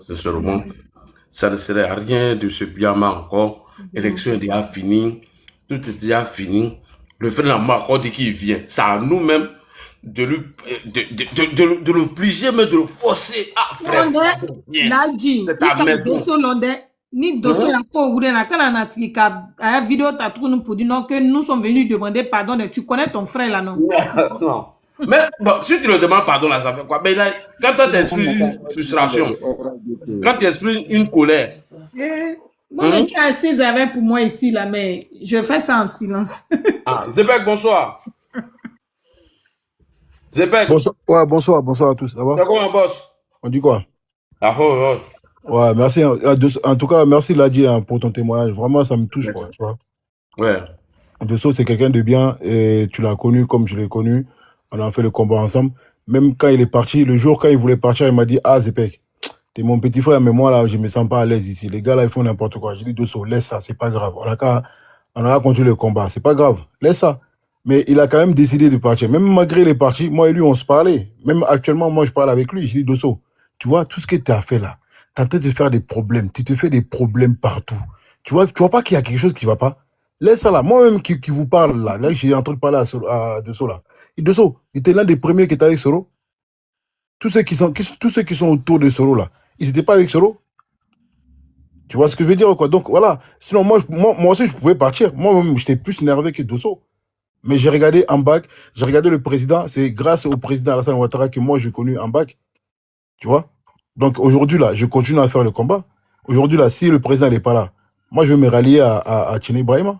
sincèrement. Ça ne serait à rien de ce pyjama encore. L'élection est déjà finie. Tout est déjà fini. Le fait de la Macron dit qu'il vient. C'est à nous-mêmes de l'obliger, mais de le forcer. Ah, frère, viens. Naji, C'est ta ika maison. doso londe, ni doso ya ko ouvre na kana na sika a vidéo ta trou nous pour dire non que nous sommes venus demander pardon. Tu connais ton frère là non? Non. Mais bon, si tu le demandes pardon, là, ça fait quoi? Mais là, quand tu exprimes une frustration, quand tu exprimes une colère, Moi, mais tu as assez avec pour moi ici là, mais je fais ça en silence. ah, Zebek, bonsoir. Zebek, Bonsoir, ouais, bonsoir à tous. Ça va? c'est quoi, mon boss? On dit quoi? Ah, oh, boss. Ouais, merci. En tout cas, merci Ladi pour ton témoignage. Vraiment, ça me touche, quoi, tu vois. Ouais. Desso, c'est quelqu'un de bien et tu l'as connu comme je l'ai connu. On a fait le combat ensemble. Même quand il est parti, le jour quand il voulait partir, il m'a dit, ah, Zepek, t'es mon petit frère, mais moi, là, je me sens pas à l'aise ici. Les gars, là, ils font n'importe quoi. J'ai dit, Desso, laisse ça, c'est pas grave. On a continué le combat. C'est pas grave. Laisse ça. Mais il a quand même décidé de partir. Même malgré les parties, moi et lui, on se parlait. Même actuellement, moi, je parle avec lui. Je dis, Dosso, tu vois, tout ce que tu as fait là, tu as en train de faire des problèmes. Tu te fais des problèmes partout. Tu vois pas qu'il y a quelque chose qui va pas? Laisse ça là. Moi-même qui vous parle là, j'ai en train de parler à Dosso là. Et Dosso, il était l'un des premiers qui était avec Soro. Tous ceux qui sont autour de Soro là, ils n'étaient pas avec Soro. Tu vois ce que je veux dire quoi? Donc voilà. Sinon, moi aussi, je pouvais partir. Moi-même, j'étais plus énervé que Dosso. Mais j'ai regardé en bac, j'ai regardé le président. C'est grâce au président Alassane Ouattara que moi, j'ai connu en bac. Tu vois? Donc aujourd'hui, là, je continue à faire le combat. Aujourd'hui, là, si le président n'est pas là, moi, je vais me rallier à Tchene Ibrahima.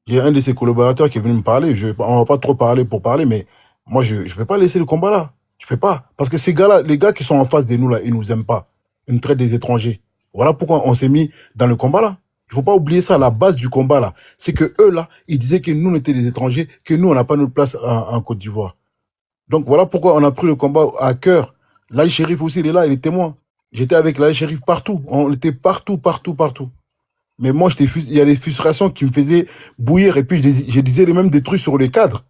Il y a un de ses collaborateurs qui est venu me parler. On ne va pas trop parler pour parler, mais moi, je ne peux pas laisser le combat là. Je ne peux pas. Parce que ces gars-là, les gars qui sont en face de nous, là, ils ne nous aiment pas. Ils nous traitent des étrangers. Voilà pourquoi on s'est mis dans le combat là. Il ne faut pas oublier ça, la base du combat là. C'est que eux là, ils disaient que nous, on était des étrangers, que nous, on n'a pas notre place en Côte d'Ivoire. Donc voilà pourquoi on a pris le combat à cœur. L'Aïe Shérif aussi, il est là, il est témoin. J'étais avec l'Aïe Shérif partout. On était partout, partout, partout. Mais moi, il y a des frustrations qui me faisaient bouillir. Et puis, je disais même des trucs sur les cadres.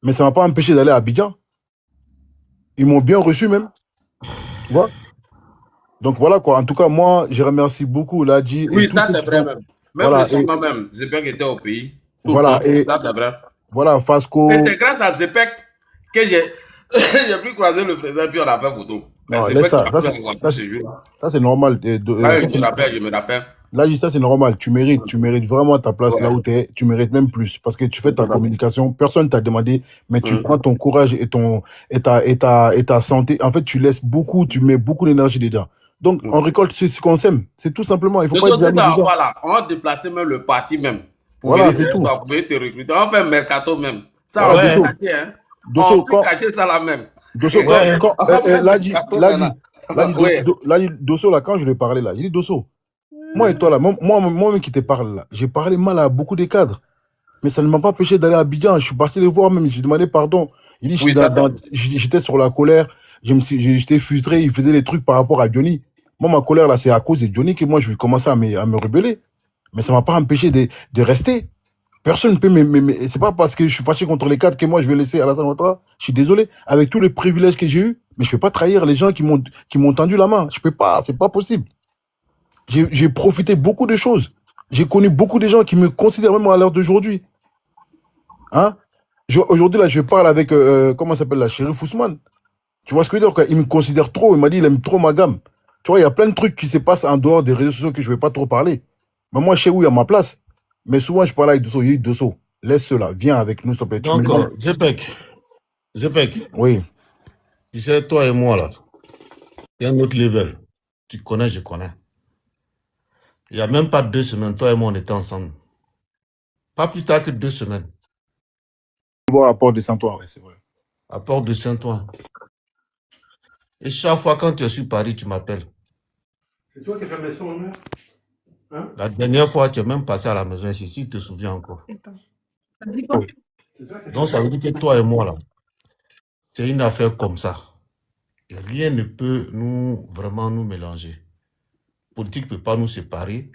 Mais ça ne m'a pas empêché d'aller à Abidjan. Ils m'ont bien reçu même. Tu vois? Donc voilà quoi. En tout cas, moi, je remercie beaucoup Ladji et Oui, tous ça ceux c'est qui vrai sont. même. Même Voilà. récemment même, Zepek était au pays, tout le Voilà. temps. Et Ça c'est vrai. voilà, Et Fasco. c'est grâce à Zepek que j'ai j'ai pu croiser le président puis on a fait photo. C'est Non, laisse Zepek qui ça. m'a fait rencontrer ce jour-là. Ça, c'est normal. Ah, oui, je me rappelle. Là, ça, c'est normal. Tu mérites vraiment ta place là Ouais, où tu es. Tu mérites même plus. Parce que tu fais ta tout à fait. communication. Personne ne t'a demandé, mais tu prends ton courage et ta santé. En fait, tu laisses beaucoup, tu mets beaucoup d'énergie dedans. Donc, on récolte ce qu'on sème. C'est tout simplement. Il ne faut De pas être sauter jaloux des ta gens. voie là, on a déplacé même le parti même pour Voilà, venir c'est chez tout. toi, pour venir te recruter. On fait un mercato même. Ça, Voilà, on peut Ouais, Dosso. cacher, hein. On Dosso, peut cacher ça là même. Dosso, ouais. On fait un mercato maintenant. Oui. Dosso, là, quand je lui ai parlé là, j'ai dit, Dosso, moi et toi là, moi-même qui te parle là, j'ai parlé mal à beaucoup de cadres. Mais ça ne m'a pas empêché d'aller à Abidjan. Je suis parti les voir même. J'ai demandé pardon. Il dit, Oui, ça j'étais sur la colère. J'étais frustré. Il faisait des trucs par rapport à Johnny. Moi, ma colère, là, c'est à cause de Johnny que moi, je vais commencer à me rebeller. Mais ça ne m'a pas empêché de rester. Personne ne peut c'est pas parce que je suis fâché contre les cadres que moi, je vais laisser Alassane Ouattara. Je suis désolé. Avec tous les privilèges que j'ai eus, mais je ne peux pas trahir les gens qui m'ont tendu la main. Je ne peux pas. C'est pas possible. J'ai profité beaucoup de choses. J'ai connu beaucoup de gens qui me considèrent même à l'heure d'aujourd'hui. Hein? Aujourd'hui, là, je parle avec, comment s'appelle la Chérif Ousmane. Tu vois ce que je veux dire, quoi? Il me considère trop. Il m'a dit, il aime trop ma gamme. Tu vois, il y a plein de trucs qui se passent en dehors des réseaux sociaux que je ne vais pas trop parler. Mais moi, je sais où il y a ma place. Mais souvent, je parle avec Dosso. Il dit, Dosso, laisse cela. Viens avec nous, s'il te plaît. Tu me Donc, demandes. Zepek, Oui. tu sais, toi et moi, là, il y a un autre level. Tu connais, je connais. Il n'y a même pas 2 semaines, toi et moi, on était ensemble. Pas plus tard que 2 semaines, Voir à Port de Saint-Ouen, ouais, c'est vrai. à Port de Saint-Ouen. Et chaque fois, quand tu es sur Paris, tu m'appelles. C'est toi qui fais mes sons, hein? Hein? La dernière fois, tu es même passé à la maison ici, si tu te souviens encore. Oui. C'est toi qui Donc, fais ça veut dire que toi et moi, là, c'est une affaire comme ça. Et rien ne peut vraiment nous mélanger. Politique ne peut pas nous séparer.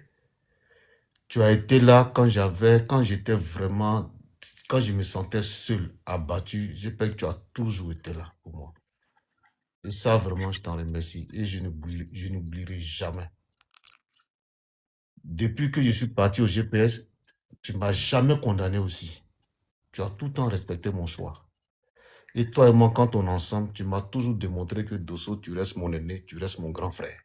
Tu as été là quand j'étais vraiment, quand je me sentais seul, abattu. J'espère que tu as toujours été là pour moi. Et ça, vraiment, je t'en remercie. Et je n'oublierai jamais. Depuis que je suis parti au GPS, tu ne m'as jamais condamné aussi. Tu as tout le temps respecté mon choix. Et toi et moi, quand on est ensemble, tu m'as toujours démontré que Dosso, tu restes mon aîné, tu restes mon grand frère.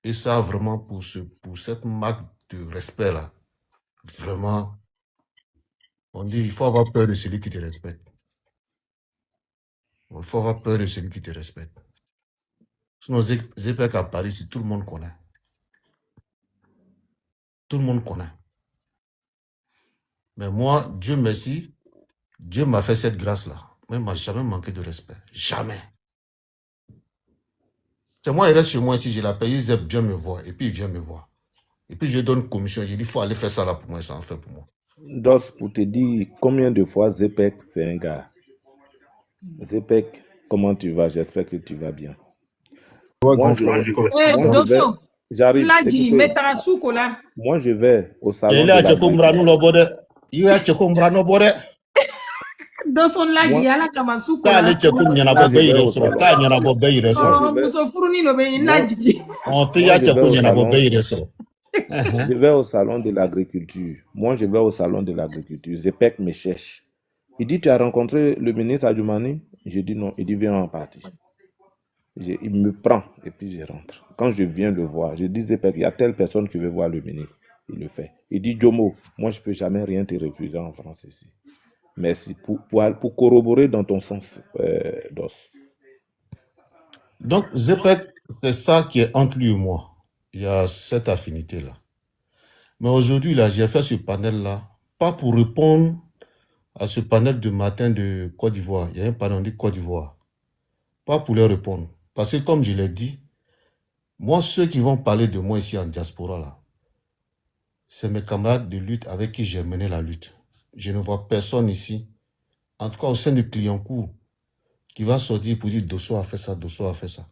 Et ça, vraiment, pour cette marque de respect-là, vraiment, on dit, il faut avoir peur de celui qui te respecte. Il faut avoir peur de celui qui te respecte. Sinon, Zepek à Paris, si tout le monde connaît. Tout le monde connaît. Mais moi, Dieu merci, Dieu m'a fait cette grâce-là. Mais il ne m'a jamais manqué de respect. Jamais. C'est moi, il reste chez moi ici, j'ai la payé, Zep vient me voir. Et puis il vient me voir. Et puis je lui donne une commission. J'ai dit, il faut aller faire ça là pour moi, ça en fait pour moi. Dos, pour te dire combien de fois Zepek, c'est un gars. Zepek, comment tu vas? J'espère que tu vas bien. Ouais, Moi, grand je, frère, moi, je crois. Dosso, j'arrive. Ladji, Écoutez, Metarasuko là. moi, je vais au salon Il de est à la Tchekoumbranou le bode. Il est à Tchekoumbranou bode. Dosso Ladji, Moi, yala Kamasuko Quand là. les Tchekoum, il y en a moi, je pas vais de au restaurant. salon. Quand il y en a pas de restaurant. Oh, Musofuruni no be Moi, Ladji. On te y moi, a je vais Tchekoum, il au y en a pas salon. de restaurant. Je vais au salon de l'agriculture. Moi, je vais au salon de l'agriculture. Zepek me cherche. Il dit, tu as rencontré le ministre Adjoumani? Je dis non. Il dit, viens en partie. Il me prend et puis je rentre. Quand je viens le voir, je dis, Zepek, il y a telle personne qui veut voir le ministre. Il le fait. Il dit, Jomo, moi, je ne peux jamais rien te refuser en France ici. Merci pour corroborer dans ton sens, Dos. Donc, Zepek, c'est ça qui est entre lui et moi. Il y a cette affinité-là. Mais aujourd'hui, là, j'ai fait ce panel-là, pas pour répondre à ce panel de matin de Côte d'Ivoire. Il y a un panel de Côte d'Ivoire. Pas pour leur répondre. Parce que comme je l'ai dit, moi, ceux qui vont parler de moi ici en diaspora, là, c'est mes camarades de lutte avec qui j'ai mené la lutte. Je ne vois personne ici, en tout cas au sein du Clignancourt, qui va sortir pour dire Dosso a fait ça, Dosso a fait ça.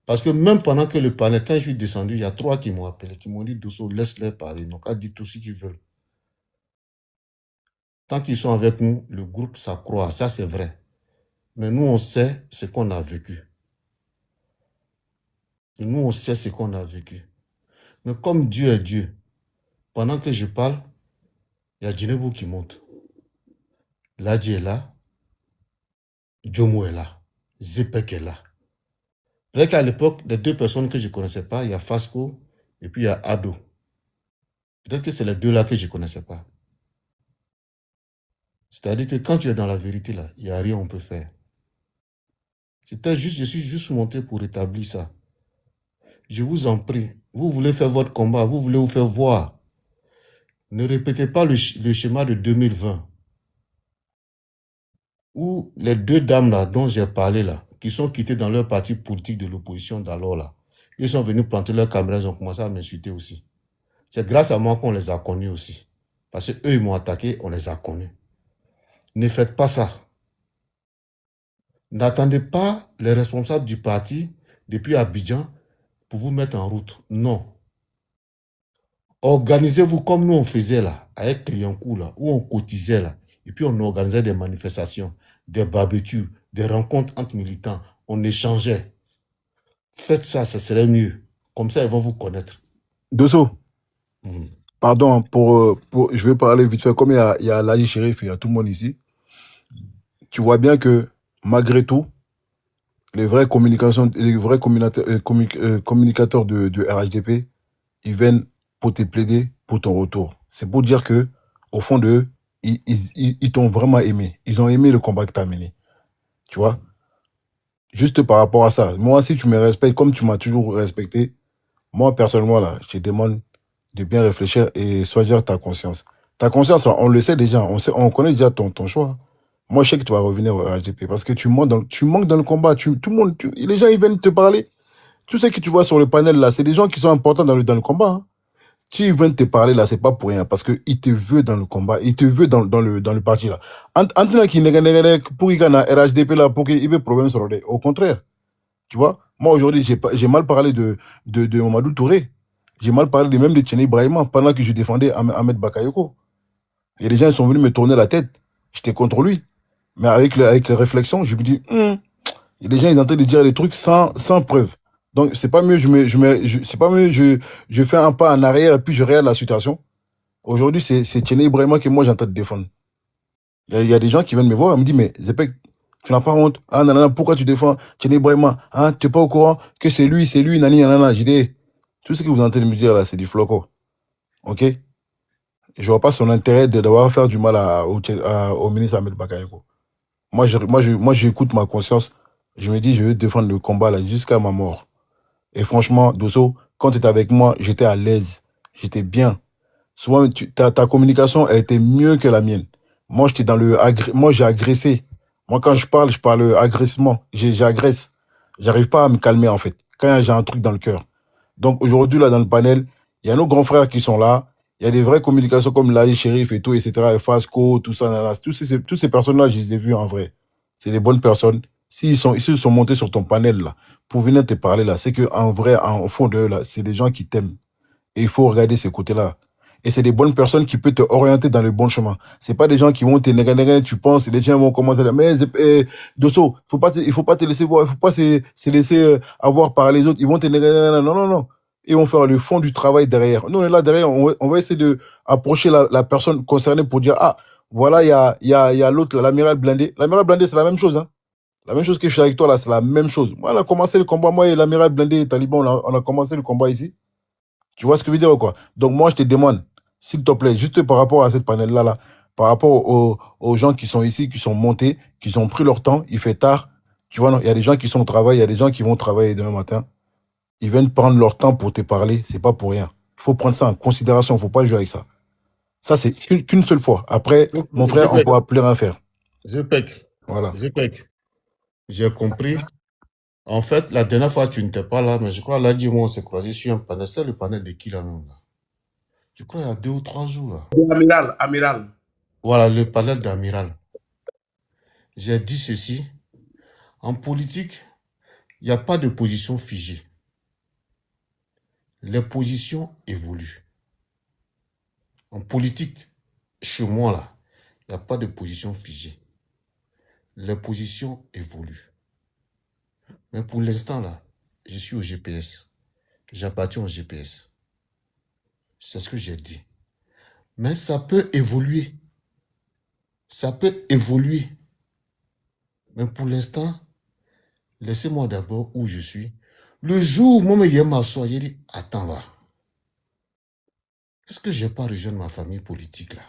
Parce que même pendant que le panel, quand je suis descendu, il y a 3 qui m'ont appelé, qui m'ont dit Dosso, laisse-les parler. Donc, à dire tout ce qu'ils veulent. Tant qu'ils sont avec nous, le groupe s'accroît. Ça, c'est vrai. Mais nous, on sait ce qu'on a vécu. Nous, on sait ce qu'on a vécu. Mais comme Dieu est Dieu, pendant que je parle, il y a Djinebou qui monte. Ladji est là. Jomo est là. Zepek est là. Peut-être qu'à l'époque, les 2 personnes que je ne connaissais pas, il y a Fasco et puis il y a Ado. Peut-être que c'est les 2 là que je ne connaissais pas. C'est-à-dire que quand tu es dans la vérité, là, il n'y a rien qu'on peut faire. Je suis juste monté pour établir ça. Je vous en prie, vous voulez faire votre combat, vous voulez vous faire voir. Ne répétez pas le schéma de 2020. Où les 2 dames là dont j'ai parlé là, qui sont quittées dans leur parti politique de l'opposition d'alors là, ils sont venus planter leur caméra, ils ont commencé à m'insulter aussi. C'est grâce à moi qu'on les a connus aussi. Parce qu'eux, ils m'ont attaqué, on les a connus. Ne faites pas ça. N'attendez pas les responsables du parti depuis Abidjan pour vous mettre en route. Non. Organisez-vous comme nous on faisait là, avec Clignancourt là, où on cotisait là, et puis on organisait des manifestations, des barbecues, des rencontres entre militants, on échangeait. Faites ça, ça serait mieux. Comme ça, ils vont vous connaître. Dosso, Mhm. pardon, je vais parler vite fait. Comme il y a Ladji Chérif, il y a tout le monde ici. Tu vois bien que malgré tout, les vrais communicateurs de RHDP, ils viennent pour te plaider pour ton retour. C'est pour dire que, au fond d'eux, ils t'ont vraiment aimé. Ils ont aimé le combat que tu as mené. Tu vois? Juste par rapport à ça. Moi, si tu me respectes comme tu m'as toujours respecté, moi, personnellement, là, je te demande de bien réfléchir et choisir ta conscience. Ta conscience, là, on le sait déjà. On connaît déjà ton choix. Moi, je sais que tu vas revenir au RHDP parce que tu manques dans le combat. Tout le monde, les gens, ils viennent te parler. Tout ce que tu vois sur le panel, là, c'est des gens qui sont importants dans le combat. Hein. Si ils viennent te parler, là, c'est pas pour rien. Parce qu'ils te veulent dans le combat. Ils te veulent dans le parti, là. Antina qui n'est pour qu'il y ait un RHDP, là, pour qu'il y ait des problèmes sur le. Au contraire. Tu vois, moi, aujourd'hui, j'ai mal parlé de Mamadou Touré. J'ai mal parlé même de Tchéné Ibrahima pendant que je défendais Ahmed Bakayoko. Il y a des gens qui sont venus me tourner la tête. J'étais contre lui. Mais avec les réflexions, je me dis, Et les gens, ils sont en train de dire des trucs sans preuve. Donc, c'est pas mieux, c'est pas mieux, je fais un pas en arrière et puis je regarde la situation. Aujourd'hui, c'est Tchéné Ibrahima que moi, j'ai en train de défendre. Il y a des gens qui viennent me voir et me disent, mais Zepek, tu n'as pas honte. Ah, nanana, pourquoi tu défends Tchéné Ibrahima? Ah, tu n'es pas au courant que c'est lui, nani, nanana. J'ai dit, tout ce que vous êtes en train de me dire là, c'est du floco. OK? Je vois pas son intérêt d'avoir faire du mal au ministre Ahmed Bakayoko. Moi, j'écoute ma conscience. Je me dis, je vais défendre le combat là jusqu'à ma mort. Et franchement, Dosso, quand tu étais avec moi, j'étais à l'aise. J'étais bien. Souvent, ta communication, elle était mieux que la mienne. Moi, moi, j'ai agressé. Moi, quand je parle agressement. J'agresse. J'arrive pas à me calmer, en fait. Quand j'ai un truc dans le cœur. Donc, aujourd'hui, là, dans le panel, il y a nos grands frères qui sont là. Il y a des vraies communications comme Laï, Shérif et tout, etc. Et Fasco, tout ça, nanana. Toutes ces personnes-là, je les ai vues en vrai. C'est des bonnes personnes. S'ils se sont montés sur ton panel, là, pour venir te parler, là, c'est qu'en vrai, au fond d'eux, là, c'est des gens qui t'aiment. Et il faut regarder ces côtés-là. Et c'est des bonnes personnes qui peuvent te orienter dans le bon chemin. C'est pas des gens qui vont te néganer, tu penses, et les gens vont commencer à dire, mais Dosso, il faut pas te laisser voir, il faut pas se laisser avoir par les autres. Ils vont te néganer, non, non, non. Ils vont faire le fond du travail derrière. Nous, on est là derrière, on va essayer de approcher la personne concernée pour dire, ah, voilà, il y a l'autre, l'amiral blindé. L'amiral blindé, c'est la même chose, hein. La même chose que je suis avec toi là, c'est la même chose. Moi, on a commencé le combat, moi et l'amiral blindé et Taliban, on a commencé le combat ici. Tu vois ce que je veux dire ou quoi? Donc moi, je te demande, s'il te plaît, juste par rapport à cette panel-là, là, par rapport aux gens qui sont ici, qui sont montés, qui ont pris leur temps, il fait tard. Tu vois, non, il y a des gens qui sont au travail, il y a des gens qui vont travailler demain matin. Ils viennent prendre leur temps pour te parler, c'est pas pour rien. Il faut prendre ça en considération, il ne faut pas jouer avec ça. Ça, c'est qu'une seule fois. Après, Donc, mon frère, on ne Zepek, pourra plus rien faire. Zepek, Voilà. Zepek, j'ai compris. En fait, la dernière fois, tu n'étais pas là, mais je crois, là, dis-moi, on s'est croisé sur un panel. C'est le panel de qui, là, même, là? Je crois, il y a 2 ou 3 jours, là. Amiral, amiral. Voilà, le panel d'amiral. J'ai dit ceci. En politique, il n'y a pas de position figée. Les positions évoluent. En politique, chez moi, là, il n'y a pas de position figée. Les positions évoluent. Mais pour l'instant, là, je suis au GPS. J'appartiens au GPS. C'est ce que j'ai dit. Mais ça peut évoluer. Ça peut évoluer. Mais pour l'instant, laissez-moi d'abord où je suis. Le jour où moi, je m'assois, je dis, attends là. Est-ce que je n'ai pas rejoindre ma famille politique là?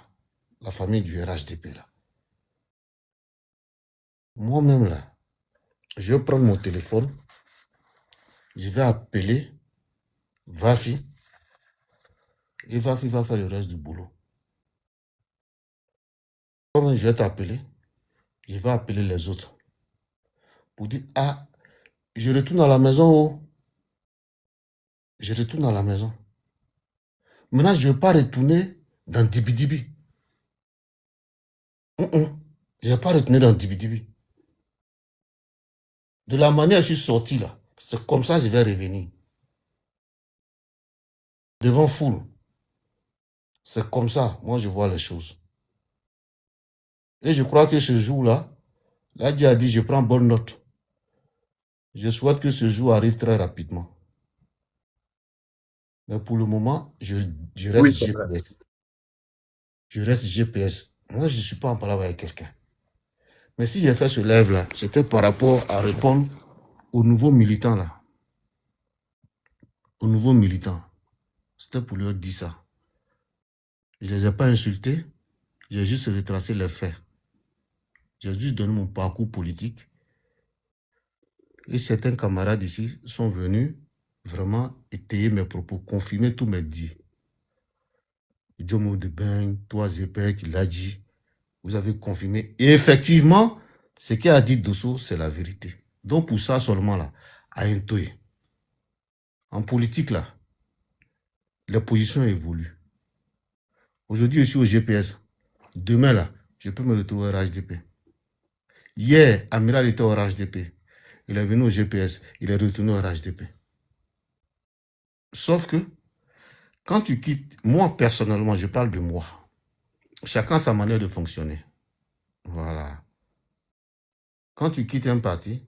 La famille du RHDP là. Moi-même là, je vais prendre mon téléphone. Je vais appeler Vafi. Et Vafi va faire le reste du boulot. Comme je vais t'appeler, je vais appeler les autres. Pour dire, ah, je retourne à la maison. Oh. Je retourne à la maison. Maintenant, je ne vais pas retourner dans Dibi-Dibi. Je ne vais pas retourner dans Dibi-Dibi. De la manière dont je suis sorti là, c'est comme ça que je vais revenir. Devant foule. C'est comme ça, moi je vois les choses. Et je crois que ce jour-là, là, Dieu a dit, je prends bonne note. Je souhaite que ce jour arrive très rapidement. Mais pour le moment, je reste Oui, c'est vrai. GPS. Je reste GPS. Moi, je ne suis pas en parole avec quelqu'un. Mais si j'ai fait ce live-là, c'était par rapport à répondre aux nouveaux militants là. Aux nouveaux militants. C'était pour leur dire ça. Je ne les ai pas insultés. J'ai juste retracé les faits. J'ai juste donné mon parcours politique. Et certains camarades ici sont venus vraiment étayer mes propos, confirmer tous mes dits. Idiomo de Ben, toi Zepek, il a dit, vous avez confirmé. Et effectivement, ce qu'a dit Dosso, c'est la vérité. Donc pour ça seulement là, à Intoye. En politique là, les positions évoluent. Aujourd'hui, je suis au GPS. Demain là, je peux me retrouver au RHDP. Hier, Amiral était au RHDP. Il est venu au GPS, il est retourné au RHDP. Sauf que, quand tu quittes, moi personnellement, je parle de moi. Chacun a sa manière de fonctionner. Voilà. Quand tu quittes un parti,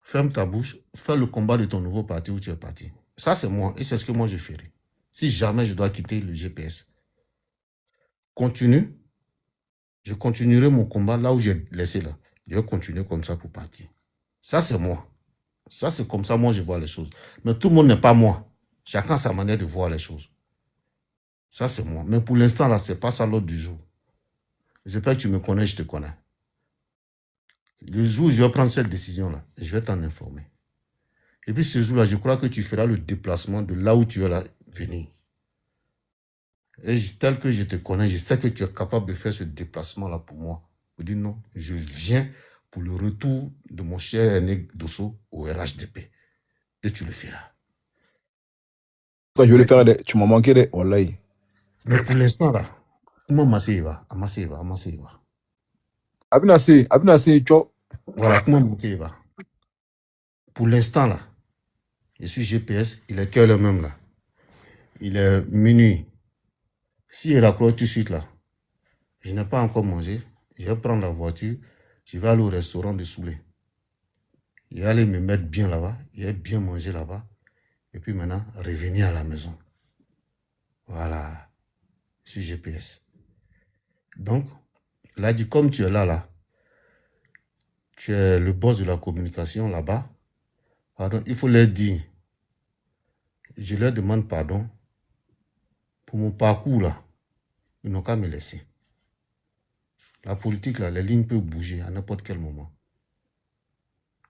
ferme ta bouche, fais le combat de ton nouveau parti où tu es parti. Ça, c'est moi, et c'est ce que moi je ferai. Si jamais je dois quitter le GPS, continue, je continuerai mon combat là où j'ai laissé là. Je vais continuer comme ça pour partir. Ça, c'est moi. Ça, c'est comme ça, moi, je vois les choses. Mais tout le monde n'est pas moi. Chacun a sa manière de voir les choses. Ça, c'est moi. Mais pour l'instant, là, c'est pas ça l'ordre du jour. J'espère que tu me connais, je te connais. Le jour où je vais prendre cette décision-là, je vais t'en informer. Et puis ce jour-là, je crois que tu feras le déplacement de là où tu es là, venir. Et tel que je te connais, je sais que tu es capable de faire ce déplacement-là pour moi. Pour dire non, je viens pour le retour de mon cher aîné Dosso au RHDP. Et tu le feras. Quand je vais le faire, tu m'as manqué de Wallahi. Mais pour l'instant, là, comment Massé va? Abinase, tcho. Voilà, comment Massé va? Pour l'instant, là, je suis GPS, il est quelle heure même là? Il est minuit. S'il raccroche tout de suite là, je n'ai pas encore mangé, je vais prendre la voiture, je vais aller au restaurant de Soulé. Je vais aller me mettre bien là-bas, je vais bien manger là-bas, et puis maintenant, revenir à la maison. Voilà, je suis GPS. Donc, là, dit comme tu es là, tu es le boss de la communication là-bas, pardon, il faut leur dire, je leur demande pardon pour mon parcours là, ils n'ont qu'à me laisser. La politique là, les lignes peuvent bouger à n'importe quel moment.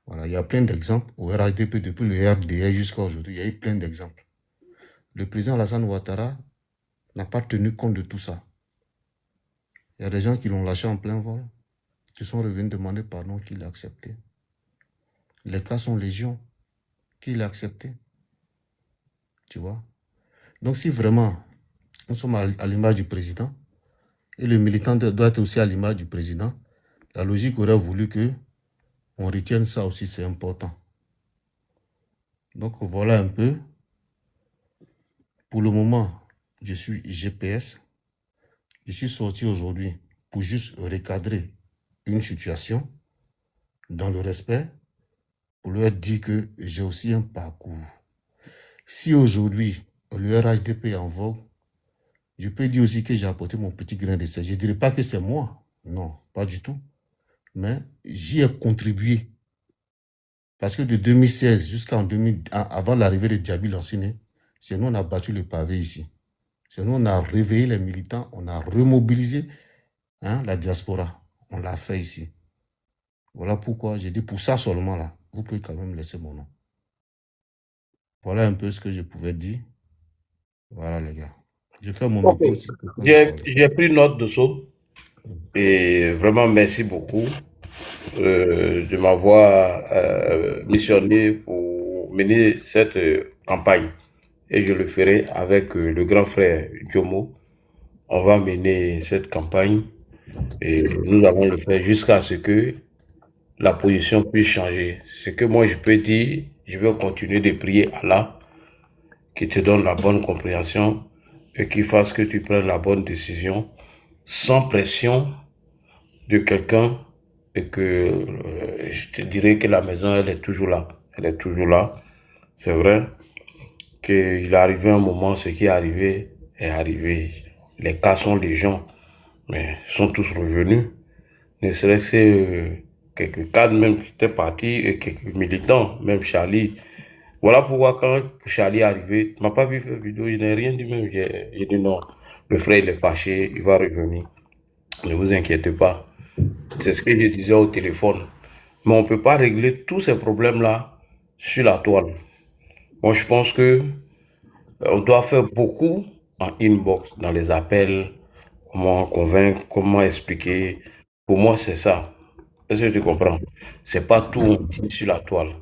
Voilà, il y a plein d'exemples au RHDP depuis le RDR jusqu'à aujourd'hui, il y a eu plein d'exemples. Le président Alassane Ouattara n'a pas tenu compte de tout ça. Il y a des gens qui l'ont lâché en plein vol, qui sont revenus demander pardon, qu'il a accepté. Les cas sont légion, qu'il a accepté. Tu vois? Donc si vraiment nous sommes à l'image du président, et le militant doit être aussi à l'image du président, la logique aurait voulu que on retienne ça aussi, c'est important. Donc voilà un peu. Pour le moment, je suis GPS. Je suis sorti aujourd'hui pour juste recadrer une situation dans le respect, pour leur dire que j'ai aussi un parcours. Si aujourd'hui, le RHDP est en vogue, je peux dire aussi que j'ai apporté mon petit grain de sel. Je ne dirais pas que c'est moi. Non, pas du tout. Mais j'y ai contribué. Parce que de 2016 jusqu'en 2000, avant l'arrivée de Djabi Lanciné, c'est nous on a battu le pavé ici. C'est nous on a réveillé les militants, on a remobilisé la diaspora. On l'a fait ici. Voilà pourquoi j'ai dit pour ça seulement là, vous pouvez quand même laisser mon nom. Voilà un peu ce que je pouvais dire. Voilà les gars. Je fais mon Ok. micro aussi. J'ai pris note de ça et vraiment merci beaucoup de m'avoir missionné pour mener cette campagne. Et je le ferai avec le grand frère Jomo. On va mener cette campagne et nous allons le faire jusqu'à ce que la position puisse changer. Ce que moi je peux dire, je vais continuer de prier Allah qui te donne la bonne compréhension et qui fasse que tu prennes la bonne décision sans pression de quelqu'un et que je te dirais que la maison, elle est toujours là. Elle est toujours là. C'est vrai qu'il est arrivé un moment, ce qui est arrivé est arrivé. Les cas sont légion, mais sont tous revenus. Ne serait-ce que quelques cadres même qui étaient partis et quelques militants, même Charlie. Voilà pourquoi quand Charlie est arrivé, tu m'as pas vu faire vidéo, je n'ai rien dit même. J'ai dit non, le frère il est fâché, il va revenir. Ne vous inquiétez pas. C'est ce que je disais au téléphone. Mais on ne peut pas régler tous ces problèmes-là sur la toile. Moi, je pense que on doit faire beaucoup en inbox, dans les appels, comment convaincre, comment expliquer. Pour moi, c'est ça. Est-ce que tu comprends? C'est pas tout on dit sur la toile.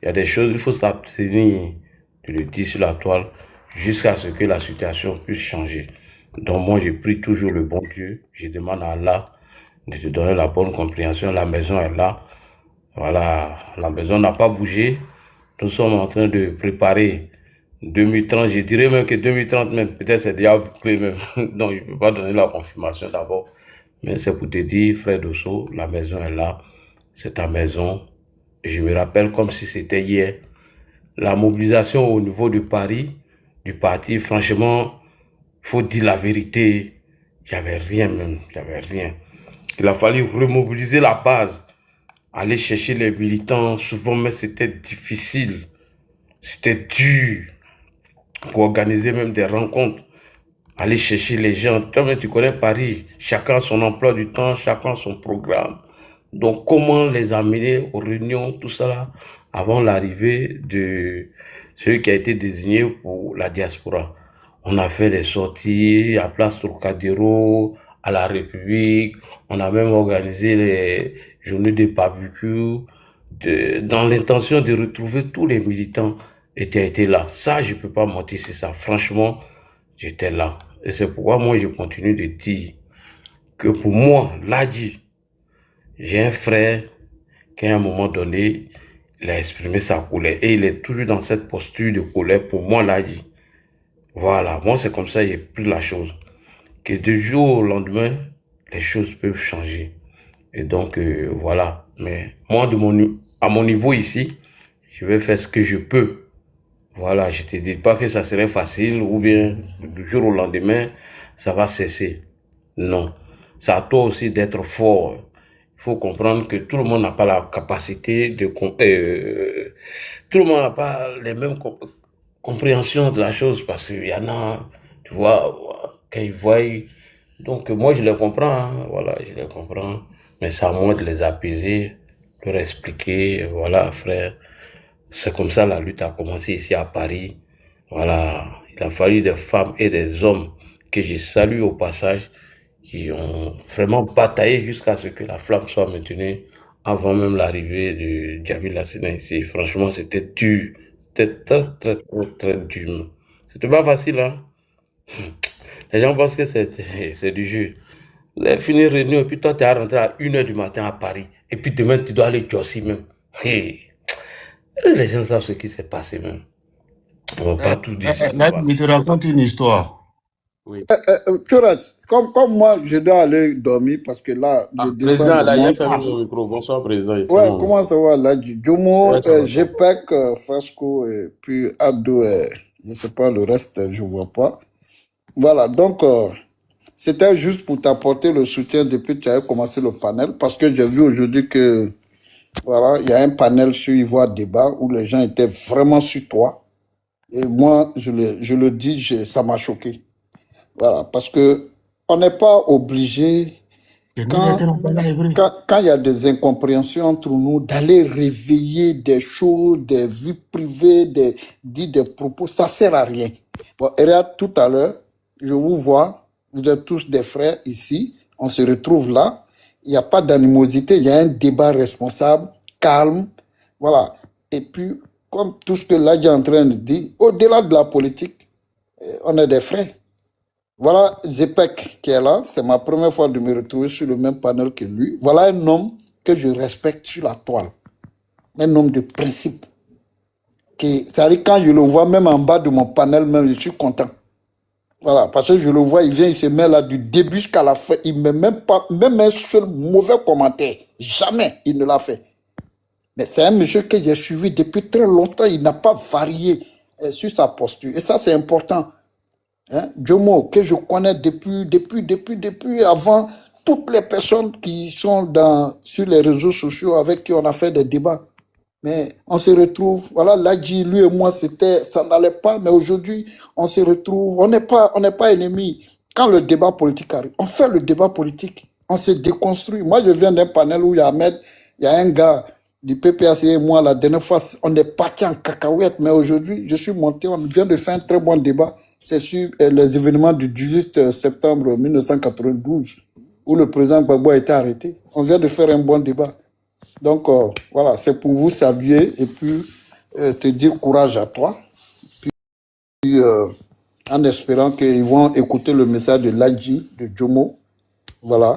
Il y a des choses, il faut s'abstenir de le dire sur la toile jusqu'à ce que la situation puisse changer. Donc moi, je prie toujours le bon Dieu. Je demande à Allah de te donner la bonne compréhension. La maison est là. Voilà, la maison n'a pas bougé. Nous sommes en train de préparer 2030. Je dirais même que 2030 même, peut-être c'est déjà bouclé même. Donc je ne peux pas donner la confirmation d'abord. Mais c'est pour te dire, frère Dosso, la maison est là. C'est ta maison. Je me rappelle comme si c'était hier. La mobilisation au niveau de Paris, du parti, franchement, il faut dire la vérité, il n'y avait rien même, il n'y avait rien. Il a fallu remobiliser la base, aller chercher les militants, souvent mais c'était difficile, c'était dur pour organiser même des rencontres, aller chercher les gens. Toi, tu connais Paris, chacun son emploi du temps, chacun son programme. Donc, comment les amener aux réunions, tout ça, avant l'arrivée de celui qui a été désigné pour la diaspora. On a fait des sorties à Place Trocadéro, à la République. On a même organisé les journées de barbecue dans l'intention de retrouver tous les militants étaient là. Ça, je peux pas mentir, c'est ça. Franchement, j'étais là. Et c'est pourquoi moi, je continue de dire que pour moi, Ladji, j'ai un frère qui à un moment donné, il a exprimé sa colère. Et il est toujours dans cette posture de colère pour moi, Ladji. Voilà, moi c'est comme ça j'ai pris la chose. Que du jour au lendemain, les choses peuvent changer. Et donc, voilà. Mais moi, à mon niveau ici, je vais faire ce que je peux. Voilà, je ne te dis pas que ça serait facile ou bien du jour au lendemain, ça va cesser. Non. C'est à toi aussi d'être fort. Il faut comprendre que tout le monde n'a pas la capacité de... tout le monde n'a pas les mêmes compréhensions de la chose parce qu'il y en a, tu vois, quand ils voient... Donc moi je les comprends, hein, voilà, je les comprends. Mais c'est à moi de les apaiser, de leur expliquer, voilà frère. C'est comme ça la lutte a commencé ici à Paris. Voilà, il a fallu des femmes et des hommes que je salue au passage, qui ont vraiment bataillé jusqu'à ce que la flamme soit maintenue avant même l'arrivée de Djabil Lassina ici. Franchement, c'était dur. C'était très, très, très, très dur. C'était pas facile, hein. Les gens pensent que c'est du jeu. Vous avez fini réunion et puis toi, tu es rentré à 1h du matin à Paris. Et puis demain, tu dois aller Jossi même. Hey. Les gens savent ce qui s'est passé même. On ne va pas tout dire. Là, je te raconte une histoire. Oui. Turas, comme moi, je dois aller dormir parce que là, le Président, décembre là, il a monte. fermé mon micro. Bonsoir, président. Ouais, comment ça va là? Jomo, Ouais, ça va. GPEC, Fresco, et puis Abdou, je ne sais pas le reste, je ne vois pas. Voilà, donc c'était juste pour t'apporter le soutien depuis que tu avais commencé le panel parce que j'ai vu aujourd'hui que voilà, il y a un panel sur Ivoire Débat où les gens étaient vraiment sur toi. Et moi, je le dis, ça m'a choqué. Voilà, parce que on n'est pas obligé, quand il y a des incompréhensions entre nous, d'aller réveiller des choses, des vies privées, dire des propos, ça sert à rien. Bon, et là, tout à l'heure, je vous vois, vous êtes tous des frères ici, on se retrouve là, il n'y a pas d'animosité, il y a un débat responsable, calme, voilà. Et puis, comme tout ce que Ladji est en train de dire, au-delà de la politique, on est des frères. Voilà Zepek qui est là, c'est ma première fois de me retrouver sur le même panel que lui. Voilà un homme que je respecte sur la toile, un homme de principe. C'est-à-dire quand je le vois même en bas de mon panel, même, je suis content. Voilà, parce que je le vois, il vient, il se met là du début jusqu'à la fin, il ne met même pas même un seul mauvais commentaire. Jamais il ne l'a fait. Mais c'est un monsieur que j'ai suivi depuis très longtemps, il n'a pas varié sur sa posture. Et ça, c'est important. Hein? Jomo, que je connais depuis avant toutes les personnes qui sont sur les réseaux sociaux avec qui on a fait des débats. Mais on se retrouve, voilà, Ladji, lui et moi, ça n'allait pas, mais aujourd'hui, on se retrouve, on n'est pas ennemis. Quand le débat politique arrive, on fait le débat politique, on se déconstruit. Moi, je viens d'un panel où il y a Ahmed, il y a un gars du PPAC et moi, la dernière fois, on est parti en cacahuète, mais aujourd'hui, je suis monté, on vient de faire un très bon débat. C'est sur les événements du 18 septembre 1992, où le président Gbagbo a été arrêté. On vient de faire un bon débat. Donc, voilà, c'est pour vous saluer et puis te dire courage à toi. Puis, en espérant qu'ils vont écouter le message de Ladji, de Jomo. Voilà.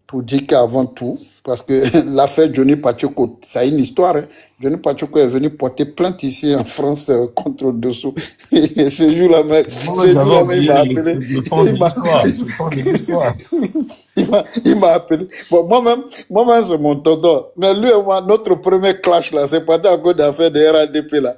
pour dire qu'avant tout, parce que l'affaire Johnny Pacheco, ça a une histoire. Hein. Johnny Pacheco est venu porter plainte ici en France contre Dosso. Et ce Moi, j'avais jour-là, il oublié m'a appelé. le fond de Il m'a l'histoire. Le fond de l'histoire. il m'a appelé. Bon, moi-même, c'est mon tonton. Mais lui et moi, notre premier clash, là, c'est pas à cause d'affaires de RADP, là.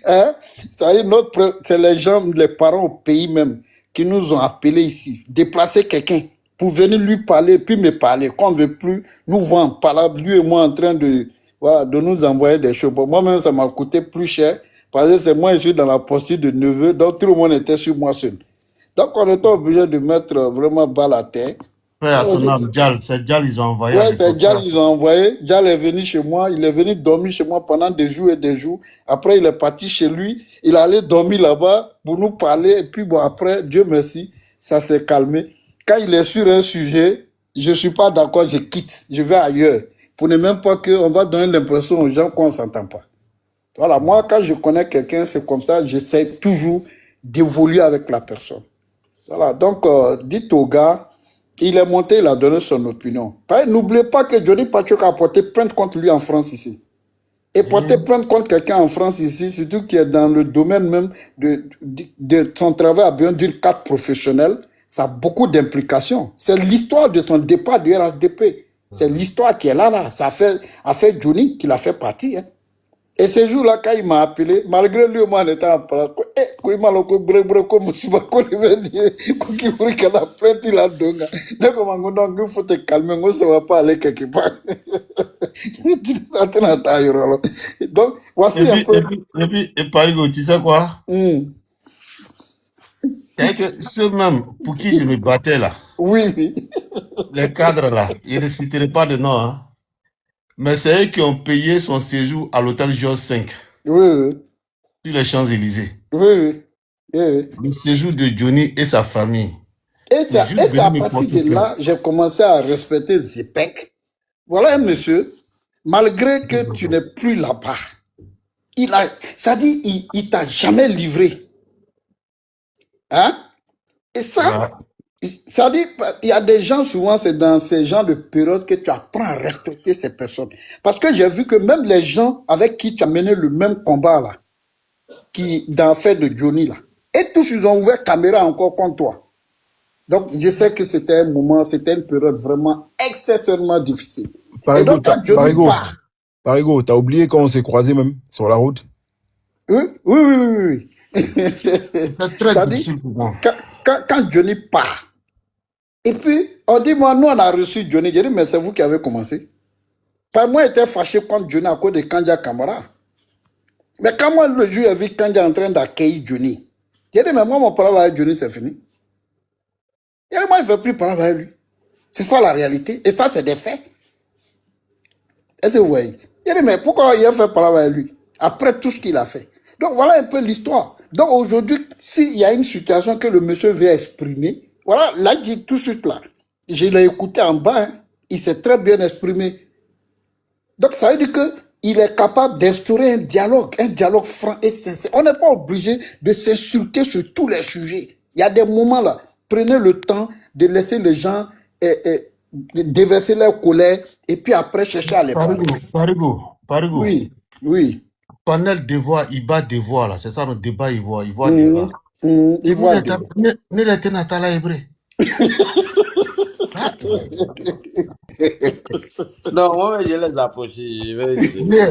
Hein? C'est les gens, les parents au pays même, qui nous ont appelés ici, déplacer quelqu'un pour venir lui parler, puis me parler. Qu'on ne veut plus nous voir en parlant, lui et moi en train de, voilà, de nous envoyer des choses. Bon, moi-même, ça m'a coûté plus cher, parce que c'est moi, je suis dans la posture de neveu, donc tout le monde était sur moi seul. Donc, on était obligé de mettre vraiment bas la terre. Paix à son âme, Dial. C'est Dial, ils ont envoyé à Ouais, c'est Dial, l'hélicoptère. ils ont envoyé. Dial est venu chez moi. Il est venu dormir chez moi pendant des jours et des jours. Après, il est parti chez lui. Il allait dormir là-bas pour nous parler. Et puis, bon, après, Dieu merci, ça s'est calmé. Quand il est sur un sujet, je ne suis pas d'accord, je quitte. Je vais ailleurs. Pour ne même pas qu'on va donner l'impression aux gens qu'on ne s'entend pas. Voilà, moi, quand je connais quelqu'un, c'est comme ça, j'essaie toujours d'évoluer avec la personne. Voilà, donc dites au gars, il est monté, il a donné son opinion. N'oubliez pas que Johnny Pacheco a porté plainte contre lui en France ici. Et porter plainte contre quelqu'un en France ici, surtout qui est dans le domaine même de son travail à besoin d'une carte professionnelle, ça a beaucoup d'implications. C'est l'histoire de son départ du RHDP. C'est l'histoire qui est là. Ça a fait Johnny qui l'a fait partie. Hein. Et ce jour-là, quand il m'a appelé, malgré lui, moi, on était en parlant. Il m'a dit que la plainte, il a donné. Donc, il faut te calmer, ça ne va pas aller quelque part. Donc, voici un peu. Et Parigo, tu sais quoi? Hmm. C'est que ceux-mêmes pour qui je me battais là, Oui, oui. les cadres là, je ne citerai pas de nom, hein, mais c'est eux qui ont payé son séjour à l'hôtel Georges V, Oui, oui. sur les Champs-Élysées. Oui, oui. Oui. Le séjour de Johnny et sa famille. Et Pour juste c'est à venir me partir porter de là, plainte. j'ai commencé à respecter Zipek. Voilà un monsieur, malgré que tu n'es plus là-bas, ça dit, il t'a jamais livré. Hein? Et Ouais. ça dit, il y a des gens, souvent, c'est dans ces genres de périodes que tu apprends à respecter ces personnes. Parce que j'ai vu que même les gens avec qui tu as mené le même combat, là, dans l'affaire de Johnny, là, et tous, ils ont ouvert caméra encore contre toi. Donc, je sais que c'était un moment, c'était une période vraiment exceptionnellement difficile. Et donc, quand Johnny part, Parigo, t'as oublié quand on s'est croisés même sur la route? oui, oui, oui, oui, oui. C'était très Ça dit, difficile pour moi. quand Johnny part, et puis, on dit, moi, nous, on a reçu Johnny. J'ai dit, mais c'est vous qui avez commencé. Pas moi, j'étais fâché contre Johnny à cause de Kandja Kamara. Mais quand moi, le jour, j'ai vu Kandja en train d'accueillir Johnny, j'ai dit, mais moi, mon parole avec Johnny, c'est fini. J'ai dit, moi, je ne veux plus parler avec lui. C'est ça la réalité. Et ça, c'est des faits. Est-ce que vous voyez? J'ai dit, mais pourquoi il a fait parler avec lui après tout ce qu'il a fait? Donc, voilà un peu l'histoire. Donc, aujourd'hui, s'il y a une situation que le monsieur veut exprimer, voilà, là, il dit tout de suite là. Je l'ai écouté en bas, hein, il s'est très bien exprimé. Donc, ça veut dire qu'il est capable d'instaurer un dialogue franc et sincère. On n'est pas obligé de s'insulter sur tous les sujets. Il y a des moments là, prenez le temps de laisser les gens déverser leur colère et puis après chercher à les parler. Parigo. Oui, oui. Panel de voix, il bat des voix là. C'est ça notre débat, il voit des voix. Il voit des voix. Ne l'était Natala Hébré. Non, moi, je les approcher. Je vais essayer.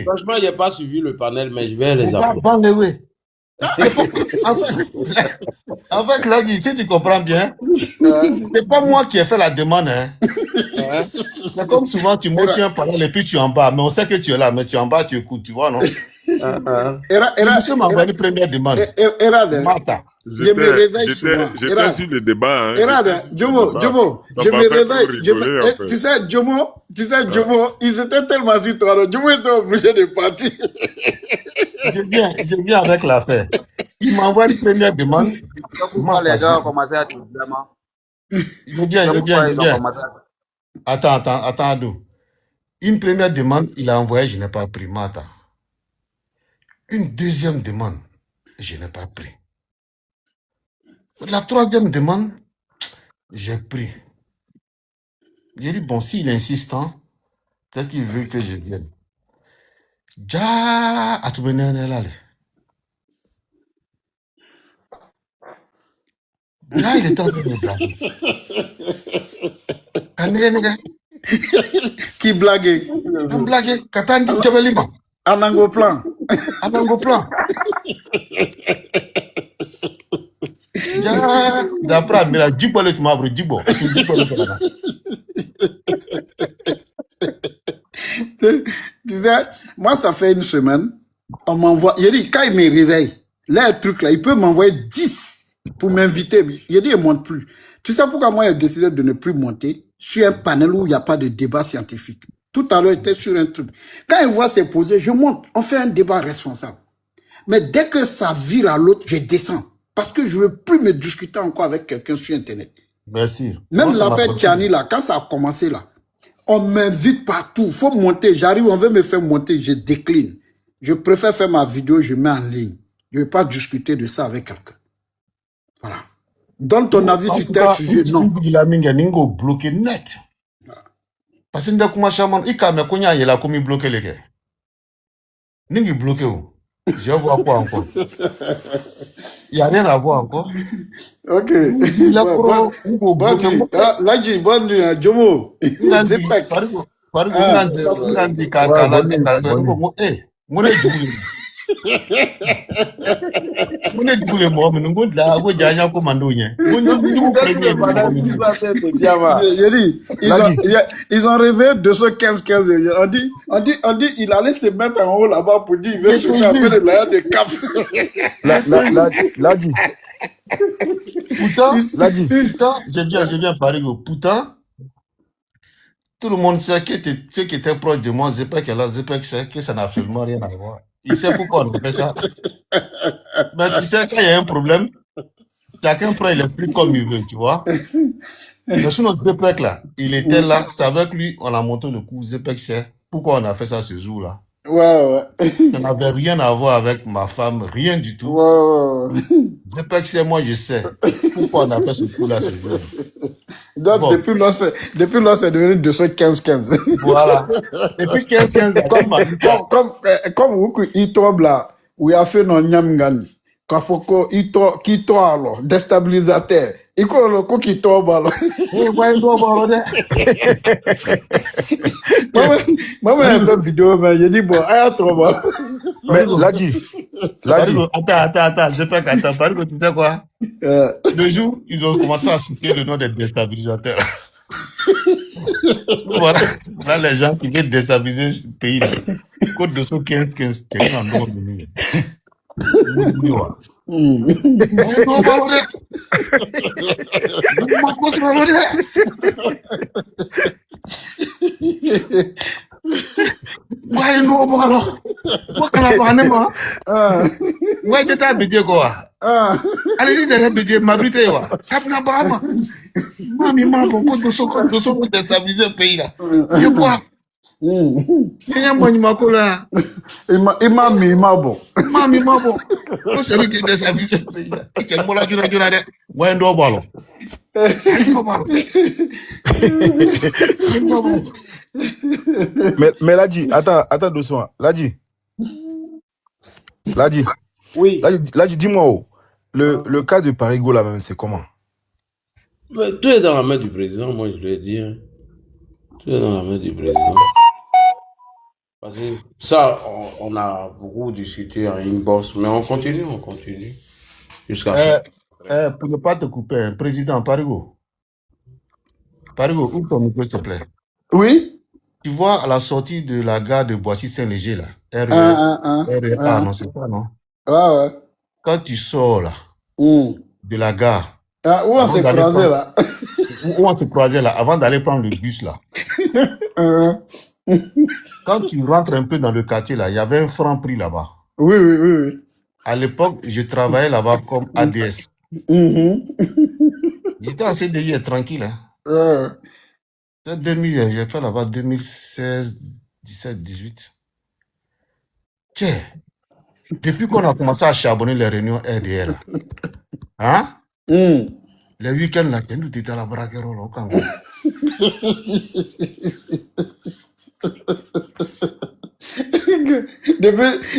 Franchement, je n'ai pas suivi le panel, mais je vais les approcher. En fait, là, si tu comprends bien, c'est pas moi qui ai fait la demande. Hein. C'est comme souvent, tu montes sur un panel et puis tu es en bas. Mais on sait que tu es là, mais tu es en bas, tu écoutes, tu vois, non? Le monsieur m'a envoyé une première demande. Martha. Je me réveille souvent. J'étais sur le débat. Jomo, je me réveille. Tu sais, Jomo, ils étaient tellement sur toi. Jomo était obligé de partir. Je viens avec l'affaire. Il m'envoie une première demande. Pourquoi les gens ont commencé à te vraiment? Je viens. Attends, Adou. Une première demande, il a envoyé, je n'ai pas pris. Martha. Une deuxième demande, je n'ai pas pris. La troisième demande, J'ai pris. J'ai dit, bon, s'il insiste, hein, peut-être qu'il veut que je vienne. Ja, atubenenelale. Ja, il était en train de me blaguer. Kanenege, Qui blague? de me blaguer. Katandi Tchabelima, En angoplan. Anango plan. Ja, d'après Amira, Djibo le Tumabre, Djibo, tu Djibo le Tumabre. Tu sais, moi, ça fait une semaine, on m'envoie, il dit, quand il me réveille, là, le truc là, il peut m'envoyer 10 pour m'inviter. Il dit, il ne monte plus. Tu sais pourquoi moi, j'ai décidé de ne plus monter sur un panel où il n'y a pas de débat scientifique. Tout à l'heure, il était sur un truc. Quand il voit c'est posé, je monte, on fait un débat responsable. Mais dès que ça vire à l'autre, je descends. Parce que je ne veux plus me discuter encore avec quelqu'un sur Internet. Merci. Même Moi, ça m'a l'affaire fait. Tchani, là, quand ça a commencé, là, on m'invite partout. Il faut monter. J'arrive, on veut me faire monter. Je décline. Je préfère faire ma vidéo, je mets en ligne. Je ne vais pas discuter de ça avec quelqu'un. Voilà. Donne ton avis En sur tout tel cas, sujet. Non. il a mis un ningo bloqué net. Parce que nous avons chaman, il a mis konya yela comme bloqué les gars. Ningi bloqué où? Je vois quoi encore? Il n'y a rien à voir encore. Ok. Il a Bonne nuit. Ladji, bonne nuit. Jomo. Zepek. Ngandi Ouais, kakala bonne nuit, bonne nuit. mone jubule mone jubule mo mi ngo la go janya ko mandonya ndu premier mo mi Ladji, Ils ont rêvé 215 millions. On dit, il allait se mettre en haut là-bas pour dire, il veut sauter un peu de l'air de cap. Ladji, pourtant Ladji. je viens Paris pourtant tout le monde sait que ceux qui étaient proches de moi, Zepek sait que ça n'a absolument rien à voir. Il sait pourquoi on fait ça. Mais tu sais, quand il y a un problème, chacun prend les flux comme il veut, tu vois. Mais sur notre Zepek là, il était là, c'est avec lui, on a monté le coup. Zepek sait pourquoi on a fait ça ce jour-là. Ouais. Ça n'avait rien à voir avec ma femme, rien du tout. Ouais. Zepek sait, moi je sais pourquoi on a fait ce coup-là ce jour-là. Donc, Bon. depuis là, c'est devenu 215. Voilà. Depuis 15-15, comme vous, il tombe là, où il a fait non nyamgan. Quand faut qu'il tombe alors, déstabilisateur. Il faut le coup qui tombe alors. Moi, j'ai fait une vidéo, mais j'ai dit, bon, aïe, trop bon. Mais Ladji, Attends, attends, Parigo, tu sais quoi? Le jour, ils ont commencé à citer le nom des déstabilisateurs. Voilà, là, les gens qui veulent déstabiliser le pays, là. Code de 15, c'est un nom de nous. Why no more? What can I buy more? Why did I be go? I didn't be my bite. Capna Bama. Mami, mamma, put the so déstabiliser le pays là. Je vois. Il y a un macola. Mami, bon. Mami, bon. Tout celui qui déstabilise le pays là. C'est moi là, tu l'as dit. Ouais, un ballon. mais Ladji, attends doucement. Ladji. Oui. Ladji, dis-moi, le cas de Parigo là même, c'est comment? Mais tout est dans la main du président, moi je lui ai dit. Hein. Tout est dans la main du président. Parce que ça, on a beaucoup discuté en inbox, mais on continue. Jusqu'à pour ne pas te couper, président Parigo. Parigo, ouvre ton micro, s'il te plaît. Oui. Tu vois, à la sortie de la gare de Boissy-Saint-Léger, là, REA, non, c'est pas, non? Ouais. Quand tu sors, là, de la gare, où on s'est croisé, là? Où on s'est croisé, là, avant d'aller prendre le bus, là. Quand tu rentres un peu dans le quartier, là, il y avait un Franprix là-bas. Oui. À l'époque, je travaillais là-bas comme ADS. J'étais en CDI tranquille. Hein. C'est 2000, j'ai fait là-bas 2016, 17, 18. Tiens, depuis qu'on a commencé à charbonner les réunions RDR, là, hein? Les week-ends, là, tu étais à la braquero, là, au Kangwe.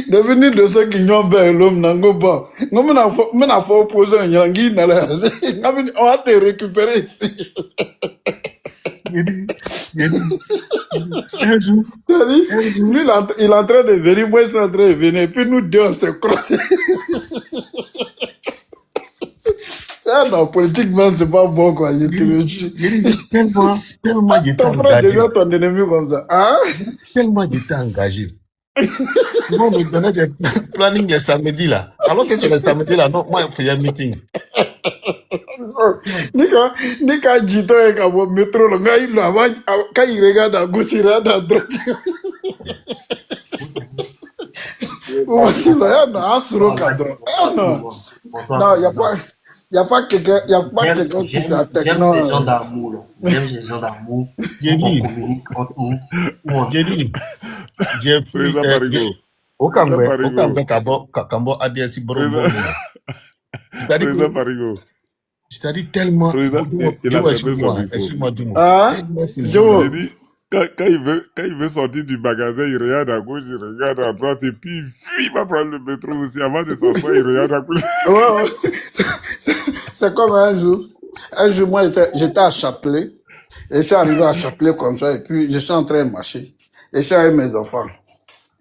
Devenir de ceux qui n'ont pas l'homme n'en bon. Non, mais n'a pas opposé un yangi, on va te récupérer ici. Un jour, Lui, il est en train de venir, moi, je suis en train de venir, et puis nous deux, on se croise. Ah non, politiquement, c'est pas bon, quoi, je te le dis. tellement j'étais Ton frère engagé. devient ton ennemi comme ça. Hein? Tellement j'étais engagé. Moi, on me donnait des plannings les samedis, là. Alors que c'est le samedi, là, non, moi, il faisait un meeting. Nika Jito est comme au métro, le gars, quand il regarde à gauche, il regarde à droite. Non, il n'y a pas quelqu'un qui s'attaque. J'aime ces gens d'amour, là. J'aime ces gens d'amour. J'ai On dit, communique entre nous. j'ai pris, Président Parigo. au Président Kangwe, Parigo. Kambo, ADSI, Président Président Parigo. C'est-à-dire tellement, Président, il a fermé son micro. excuse-moi, Dumo. Hein? J'ai dit, quand il veut sortir du magasin, il regarde à gauche, il regarde à droite, et puis il va prendre le métro aussi. Avant de s'asseoir, il regarde à gauche. Ouais. C'est comme un jour. Un jour, moi, j'étais à Châtelet. Et je suis arrivé à Châtelet comme ça. Et puis, je suis en train de marcher. Et je suis avec mes enfants.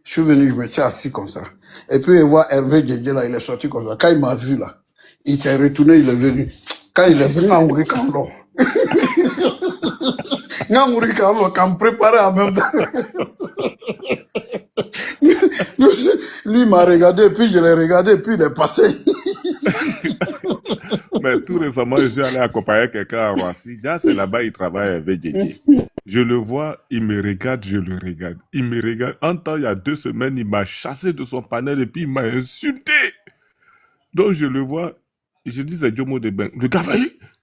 Je suis venu, je me suis assis comme ça. Et puis, il voit Hervé Dédé, là, il est sorti comme ça. Quand il m'a vu, là, il s'est retourné, il est venu. Quand il est venu, en Ourikando. En Ourikando, quand me préparait en même temps. Lui, il m'a regardé, puis je l'ai regardé, puis il est passé. Mais tout récemment, je suis allé accompagner quelqu'un à Roissy. Déjà, c'est là-bas, il travaille avec Djedje. Je le vois, il me regarde, je le regarde. Il me regarde. En temps, il y a 2 semaines, il m'a chassé de son panel et puis il m'a insulté. Donc, je le vois. Je dis, c'est Diomo de Ben. Le gars,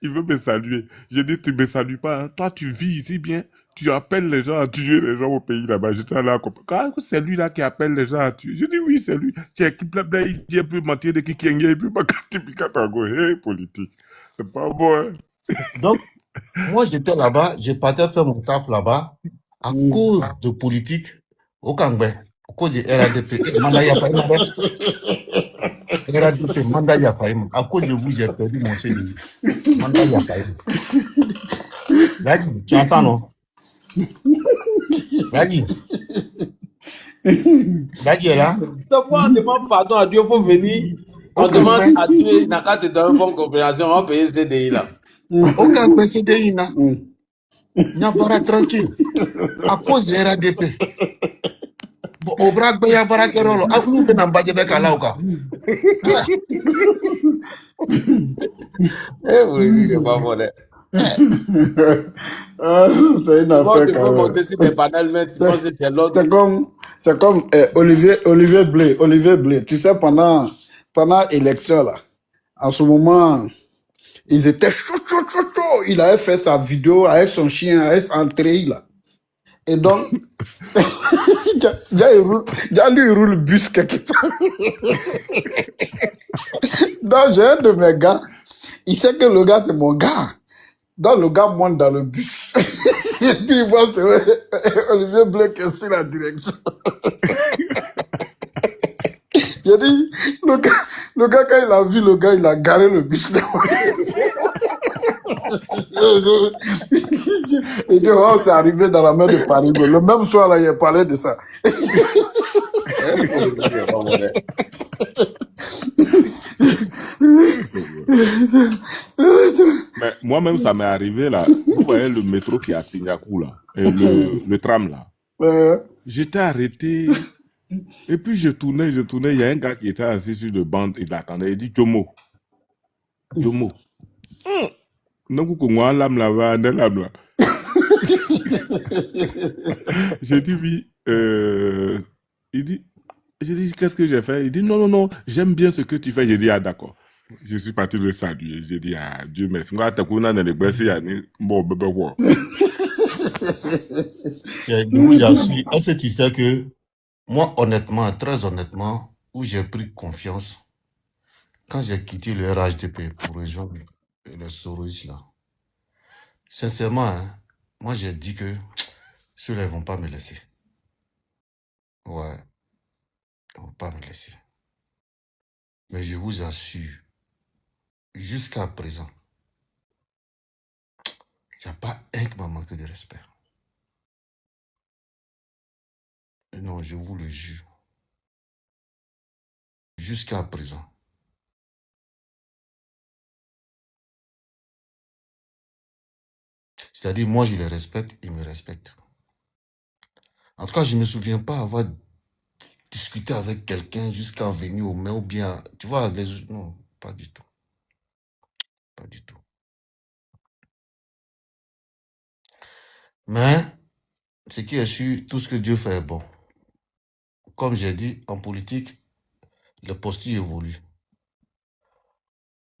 il veut me saluer. Je dis, tu ne me salues pas. Hein. Toi, tu vis ici bien. Tu appelles les gens à tuer les gens au pays là-bas. J'étais allé accompagner. C'est lui là qui appelle les gens à tuer. Je dis, oui, c'est lui. Tu es qui il peut mentir de qui il peut pas politique. C'est pas bon, hein. Donc, moi, j'étais là-bas, j'ai parti faire mon taf là-bas à cause de politique au Kangwe, à cause de RADP. RADP, mandat Yafaïm. À cause de vous, j'ai perdu mon CDI. Mandat Yafaïm. Ladi, tu entends, non? Ladi. Ladi est là. Donc, moi, on demande pardon à Dieu, il faut venir. On demande à Dieu, n'a qu'à te donner une bonne compréhension, on va payer ce CDI là. Aucun CDI, là. N'a pas tranquille. À cause de RADP. Au bras de ya bara kerolo, a nous de n'amba de kalauka. Eh oui, c'est pas vrai. C'est une affaire quand même. Monter sur des panels, mais tu penses que c'est l'autre. C'est comme Olivier Blé. Tu sais, pendant l'élection, là, en ce moment, ils étaient chaud. Il avait fait sa vidéo avec son chien, avec son trail, là. Et donc, lui, il roule le bus quelque part. Donc, j'ai un de mes gars, il sait que le gars, c'est mon gars. Donc, le gars monte dans le bus. Et puis, il voit Olivier Blé qui est sur la direction. J'ai dit, le gars, quand il a vu le gars, il a garé le bus. Il dit, oh, c'est arrivé dans la mer de Paris. Le même soir, là, il a parlé de ça. Mais moi-même, ça m'est arrivé là. Vous voyez le métro qui est à Signakou là, et le tram là. J'étais arrêté. Et puis je tournais. Il y a un gars qui était assis sur le banc, il attendait. Il dit Diomo. J'ai dit oui. Il dit, j'ai dit qu'est-ce que j'ai fait? Il dit non, j'aime bien ce que tu fais. J'ai dit ah d'accord. Je suis parti le saluer. J'ai dit ah Dieu merci. Est-ce que tu sais que moi, honnêtement, très honnêtement, où j'ai pris confiance, quand j'ai quitté le RHDP pour rejoindre et les Soros là. Sincèrement, hein, moi j'ai dit que ceux-là ne vont pas me laisser. Ouais, ils ne vont pas me laisser. Mais je vous assure, jusqu'à présent, il n'y a pas un qui m'a manqué de respect. Non, je vous le jure. Jusqu'à présent. C'est-à-dire, moi, je les respecte, ils me respectent. En tout cas, je ne me souviens pas avoir discuté avec quelqu'un jusqu'à venir au main ou bien, tu vois, non, pas du tout. Pas du tout. Mais, ce qui est sûr, tout ce que Dieu fait est bon. Comme j'ai dit, en politique, le posture évolue.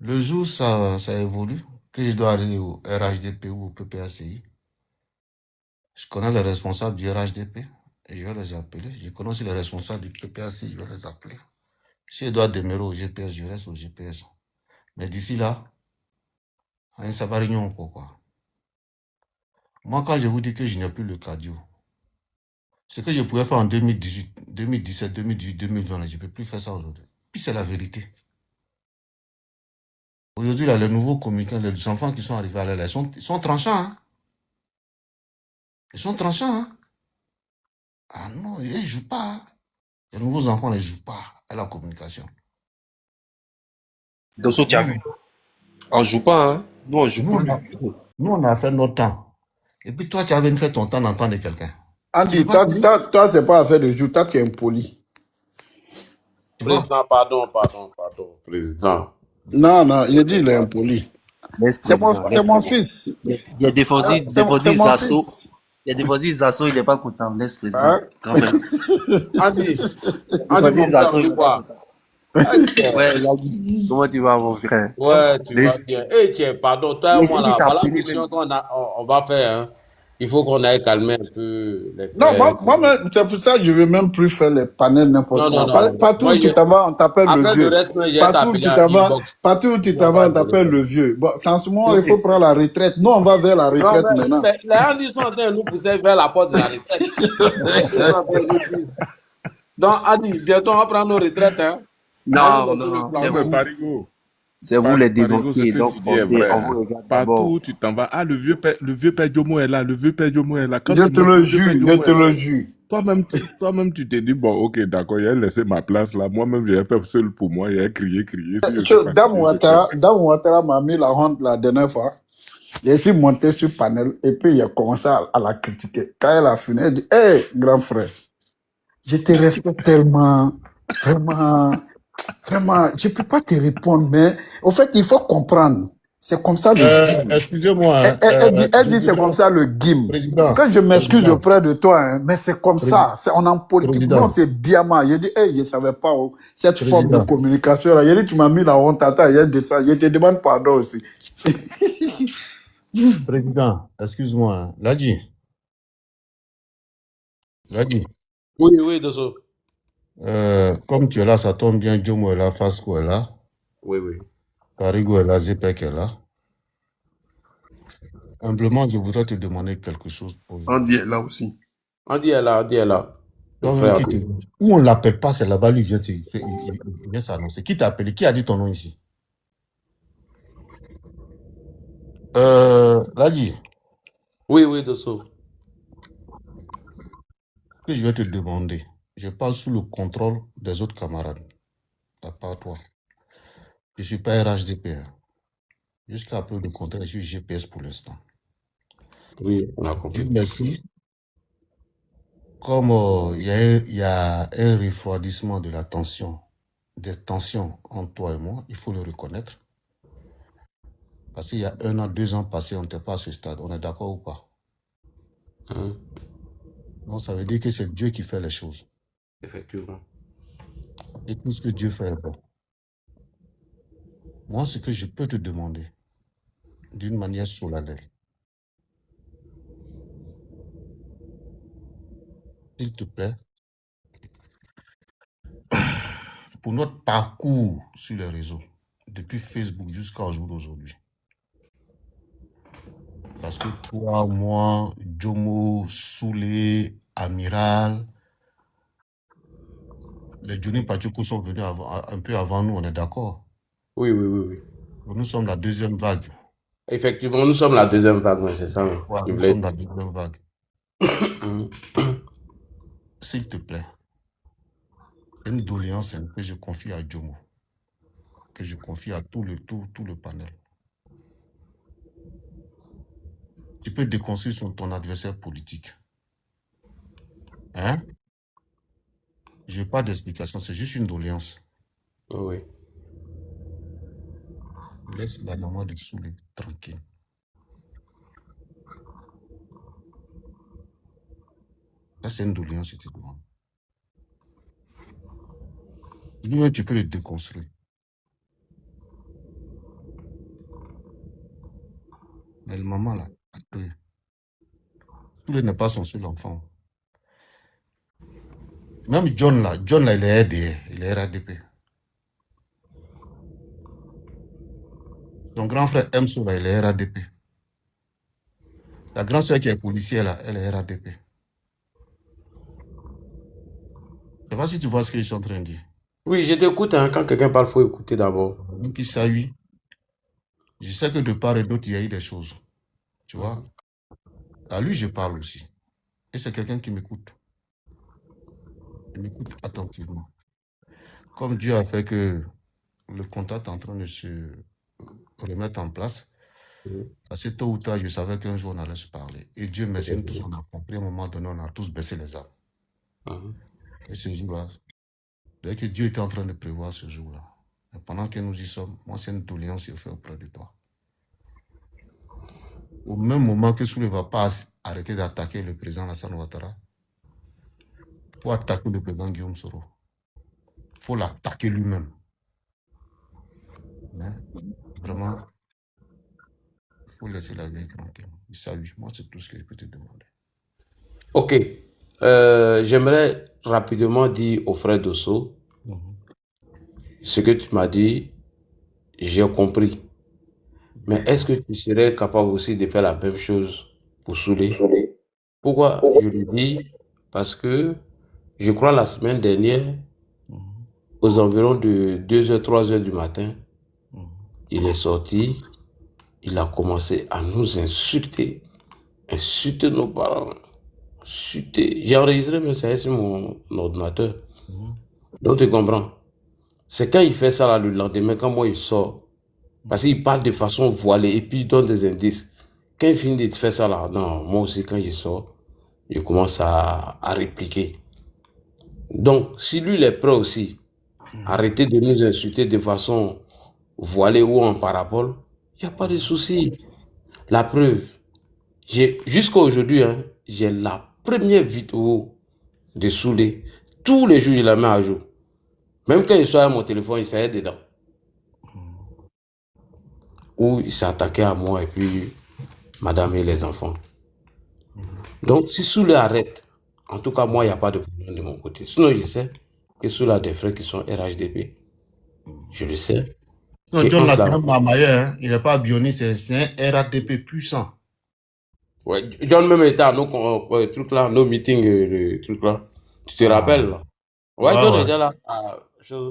Le jour ça évolue, que je dois aller au RHDP ou au PPACI, je connais les responsables du RHDP et je vais les appeler. Je connais aussi les responsables du PPACI, je vais les appeler. Si je dois demeurer au GPS, je reste au GPS. Mais d'ici là, ça va réunion quoi. Moi, quand je vous dis que je n'ai plus le cardio, ce que je pouvais faire en 2018, 2017, 2018, 2020, je ne peux plus faire ça aujourd'hui. Puis c'est la vérité. Aujourd'hui, là, les nouveaux communicants, les enfants qui sont arrivés à l'aile, ils sont tranchants. Hein? Ils sont tranchants. Hein? Ah non, ils ne jouent pas. Hein? Les nouveaux enfants ne jouent pas à la communication. Dosso, tu as vu? On joue pas, hein? Nous, on joue pas. Nous, on a fait notre temps. Et puis toi, tu as venu faire ton temps d'entendre quelqu'un. Andy, toi, c'est pas affaire de jour, toi, tu es impoli. Président, pardon, président. Non, il dit il est impoli. C'est mon fils. Il y a des fois, C'est mon Zasso. fils. Il y a des fois, Zasso, il n'est pas content. Laisse président. Hein? Grand frère. Andy, Des mon frère, Zasso, il tu n'est pas vois. content. Ouais, comment tu vas, mon frère? Ouais, tu vas bien. Eh, tiens, pardon, toi et moi là, voilà la mission on va faire. Hein. Il faut qu'on aille calmer un peu les Non, frères. c'est pour ça que je ne veux même plus faire les panels n'importe Non, où. non. Partout Moi, où tu t'en vas, on t'appelle le après le vieux. reste, j'ai t'appelé à inbox. Partout où tu t'en vas, on t'appelle le vieux. Bon, sans ce moment, il Ok. faut prendre la retraite. Nous, on va vers la Non, retraite maintenant. mais les Andy sont en train de nous pousser vers la porte de la retraite. Ils sont en train de nous dire. Donc, Andy, bientôt on va prendre nos retraites. Hein. Non, Non, mais Parigo. c'est vous les Parigo, ce divorcés. que Donc, tu dis est vrai. on Hein. vous regarde Partout d'abord. où tu t'en vas, le vieux père Jomo est là, le vieux père Jomo est là. Quand Je tu te montes, le le vieux père jure, je Jomo te est là. le jure. Toi-même, tu t'es dit, bon, ok, d'accord, il a laissé ma place là. Moi-même, j'ai fait seul pour moi, il a crié. Si je suis Dame fatigué, Ouattara m'a mis la honte la dernière fois. Je suis monté sur le panel et puis il a commencé à la critiquer. Quand elle a fini, elle dit, hé, grand frère, je te respecte tellement, vraiment, je ne peux pas te répondre, mais au fait, il faut comprendre. C'est comme ça le game. Excusez-moi. Hein, Elle dit c'est comme ça le game. Quand je m'excuse auprès de toi, hein, mais c'est comme ça. On est en politique. Non, c'est biama. Je dis, hey, je ne savais pas cette forme de communication. Là. Je dis, tu m'as mis la honte. Attends, je te demande pardon aussi. Président, excuse-moi. Hein. Ladji. Oui, Dosso. Comme tu es là, ça tombe bien. Jomo est là, Fasco est là. Oui. Parigo est là, Zepek est là. Humblement, je voudrais te demander quelque chose. Andy est là aussi. Andy est là. Où on ne l'appelle pas, c'est là-bas, lui, il vient s'annoncer. Qui t'a appelé? Qui a dit ton nom ici? Ladji. Oui, Dosso. Ce que je vais te demander, je parle sous le contrôle des autres camarades, à part toi. Je ne suis pas RHDP. Hein. Jusqu'à peu de contrat, je suis GPS pour l'instant. Oui, on a compris. Dieu merci. Comme il y a un refroidissement de la tension, des tensions entre toi et moi, il faut le reconnaître. Parce qu'il y a 1 an, 2 ans passés, on n'était pas à ce stade. On est d'accord ou pas? Donc ça veut dire que c'est Dieu qui fait les choses. Effectivement. Et tout ce que Dieu fait est bon. Moi, ce que je peux te demander, d'une manière solennelle, s'il te plaît, pour notre parcours sur les réseaux, depuis Facebook jusqu'à jour d'aujourd'hui, Parce que toi, moi, Jomo, Soulé, Amiral, les Johnny Pachuku sont venus un peu avant nous, on est d'accord. Oui, oui, oui, oui. Nous sommes la deuxième vague. Effectivement, nous sommes la deuxième vague, mais c'est ça. Ouais, nous sommes la deuxième vague. S'il te plaît, une doléance que je confie à Jomo, que je confie à tout le panel. Tu peux déconstruire sur ton adversaire politique. Hein? Je n'ai pas d'explication, c'est juste une doléance. Oui. Laisse la maman de Soulé tranquille. Ça, c'est une doléance, je te demande. Lui-même, tu peux le déconstruire. Mais le maman, là, Soulé n'est pas son seul enfant. Même John, là, il est RDR, il est RADP. Son grand frère Emso, là, il est RADP. La grande soeur qui est policière, là, elle est RADP. Je ne sais pas si tu vois ce que je suis en train de dire. Oui, je t'écoute. Hein. Quand quelqu'un parle, il faut écouter d'abord. Donc, il s'agit. Je sais que de part et d'autre, il y a eu des choses. Tu vois? À lui, je parle aussi. Et c'est quelqu'un qui m'écoute. Il m'écoute attentivement. Comme Dieu a fait que le contact est en train de se remettre en place, parce que tôt ou tard, je savais qu'un jour, on allait se parler. Et Dieu merci, nous tous, on a compris. À un moment donné, on a tous baissé les armes. Et ce jour-là, dès que Dieu était en train de prévoir ce jour-là, et pendant que nous y sommes, moi, c'est une doléance que je fais auprès de toi. Au même moment que Soulé ne va pas arrêter d'attaquer le président Alassane Ouattara, il faut attaquer le président Guillaume Soro. Il faut l'attaquer lui-même. Vraiment, il faut laisser la vie tranquille. Il salue. Moi, c'est tout ce que je peux te demander. Ok. J'aimerais rapidement dire au frère Dosso, ce que tu m'as dit, j'ai compris. Mais est-ce que tu serais capable aussi de faire la même chose pour Soulé? Pourquoi je le dis? Parce que je crois la semaine dernière, aux environs de 2h, 3h du matin, il est sorti, il a commencé à nous insulter nos parents, insulter. J'ai enregistré, mais c'est sur mon ordinateur. Donc tu comprends? C'est quand il fait ça là, le lendemain, quand moi il sort, parce qu'il parle de façon voilée et puis il donne des indices. Quand il finit de faire ça là, non, moi aussi quand je sors, je commence à répliquer. Donc, si lui il est prêt aussi, arrêtez de nous insulter de façon voilée ou en parabole, il n'y a pas de souci. La preuve, jusqu'à aujourd'hui, hein, j'ai la première vidéo de Soulé. Tous les jours, je la mets à jour. Même quand il soit à mon téléphone, il s'est dedans. Où il s'attaquait à moi et puis madame et les enfants. Donc, si Soulé arrête, en tout cas, moi, il n'y a pas de problème de mon côté. Sinon, je sais que Soulé a des frères qui sont RHDP. Je le sais. Non, John là, c'est un Mamaye, hein. Il n'est pas bioniste, c'est un RADP puissant. Ouais, John même était à nos trucs là, nos meetings, le truc là. Tu te rappelles là? Ouais, John était là.